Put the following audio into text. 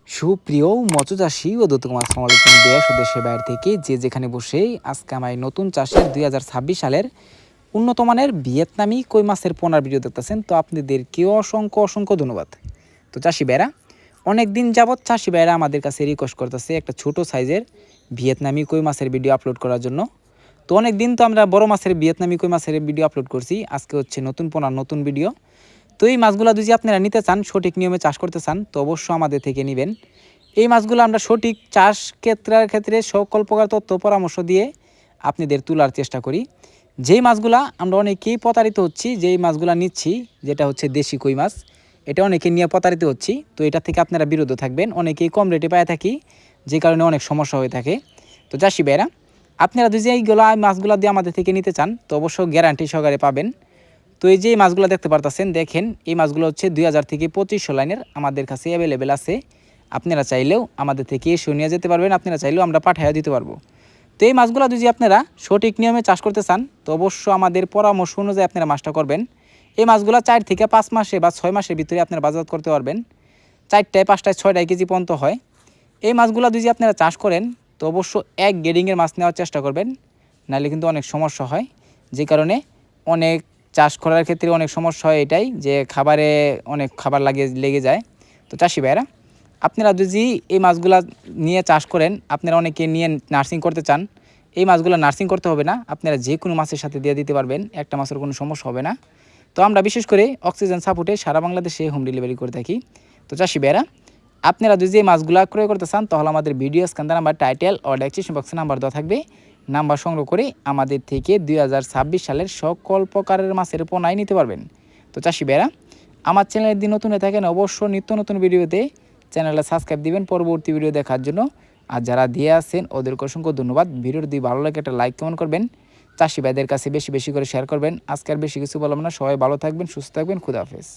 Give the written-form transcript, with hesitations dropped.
সুপ্রিয় মৎস্যচাষী ও দর্শক আসসালামু আলাইকুম। দেশ ও দেশের বাইরে থেকে যে যেখানে বসে আজকে আমার নতুন চাষের 2026 সালের উন্নত মানের ভিয়েতনামি কই মাছের পোনার ভিডিও দেখতেছেন। তো আপনাদেরকেও অসংখ্য অসংখ্য ধন্যবাদ। তো চাষি ভাইরা অনেক দিন যাবৎ চাষি ভাইরা আমাদের কাছে রিকোয়েস্ট করতেছে একটা ছোট সাইজের ভিয়েতনামি কই মাছের ভিডিও আপলোড করার জন্য। তো অনেক দিন তো আমরা বড় মাছের ভিয়েতনামি কই মাছের ভিডিও আপলোড করছি, আজকে হচ্ছে নতুন পোনার নতুন ভিডিও। তো এই মাছগুলো যদি আপনারা নিতে চান, সঠিক নিয়মে চাষ করতে চান, তো অবশ্যই আমাদের থেকে নেবেন। এই মাছগুলো আমরা সঠিক চাষ ক্ষেত্রে সকল প্রকার তথ্য পরামর্শ দিয়ে আপনাদের তোলার চেষ্টা করি। যেই মাছগুলা আমরা অনেকেই প্রতারিত হচ্ছি, যেই মাছগুলা নিচ্ছি, যেটা হচ্ছে দেশি কই মাছ, এটা অনেকে নিয়ে প্রতারিত হচ্ছি। তো এটা থেকে আপনারা বিরত থাকবেন। অনেকেই কম রেটে পায় থাকি, যে কারণে অনেক সমস্যা হয়ে থাকে। তো চাষি ভাইরা আপনারা যদি এইগুলা মাছগুলা দিয়ে আমাদের থেকে নিতে চান, তো অবশ্যই গ্যারান্টি সহকারে পাবেন। তো এই যে মাছগুলো দেখতে পারতেছেন, দেখেন এই মাছগুলো হচ্ছে 2000 থেকে 2500 লাইনের আমাদের কাছে অ্যাভেলেবেল আছে। আপনারা চাইলেও আমাদের থেকে এসে নিয়ে যেতে পারবেন, আপনারা চাইলেও আমরা পাঠিয়ে দিতে পারবো। তো এই মাছগুলো যদি আপনারা সঠিক নিয়মে চাষ করতে চান, তো অবশ্যই আমাদের পরামর্শ অনুযায়ী আপনারা মাছটা করবেন। এই মাছগুলো 4 থেকে 5 মাসে বা 6 মাসের ভিতরে আপনারা বাজার করতে পারবেন। 4টায় 5টায় 6টায় কেজি পর্যন্ত হয়। এই মাছগুলো যদি আপনারা চাষ করেন, তো অবশ্য এক গ্রেডিংয়ের মাছ নেওয়ার চেষ্টা করবেন, নাহলে কিন্তু অনেক সমস্যা হয়। যে কারণে অনেক চাষ করার ক্ষেত্রে অনেক সমস্যা হয়, এটাই যে খাবারে অনেক খাবার লেগে যায়। তো চাষি ভাইরা আপনারা যদি এই মাছগুলা নিয়ে চাষ করেন, আপনারা অনেকে নিয়ে নার্সিং করতে চান, এই মাছগুলো নার্সিং করতে হবে না, আপনারা যে কোনো মাছের সাথে দিয়ে দিতে পারবেন, একটা মাছের কোনো সমস্যা হবে না। তো আমরা বিশেষ করে অক্সিজেন সাপোর্টে সারা বাংলাদেশে হোম ডেলিভারি করে থাকি। তো চাষি ভাইরা আপনারা যদি এই মাছগুলো ক্রয় করতে চান, তাহলে আমাদের ভিডিও স্ক্যান নাম্বার, টাইটেল ও ডেসক্রিপশন বক্সে নাম্বার দেওয়া থাকবে। নাম্বার সংগ্রহ করে আমাদের থেকে 2026 সালের সকল প্রকারের মাছের পোনাই নিতে পারবেন। তো চাষি ভাইরা আমার চ্যানেলের দিন নতুন হয়ে থাকেন, অবশ্যই নিত্য নতুন ভিডিওতে চ্যানেলটা সাবস্ক্রাইব দিবেন পরবর্তী ভিডিও দেখার জন্য। আর যারা দিয়ে আসেন ওদেরকে অসংখ্য ধন্যবাদ। ভিডিওটি যদি ভালো লাগে একটা লাইক কমেন্ট করবেন, চাষি ভাইদের কাছে বেশি বেশি করে শেয়ার করবেন। আজকে আর বেশি কিছু বললাম না, সবাই ভালো থাকবেন, সুস্থ থাকবেন, খুদা হাফেজ।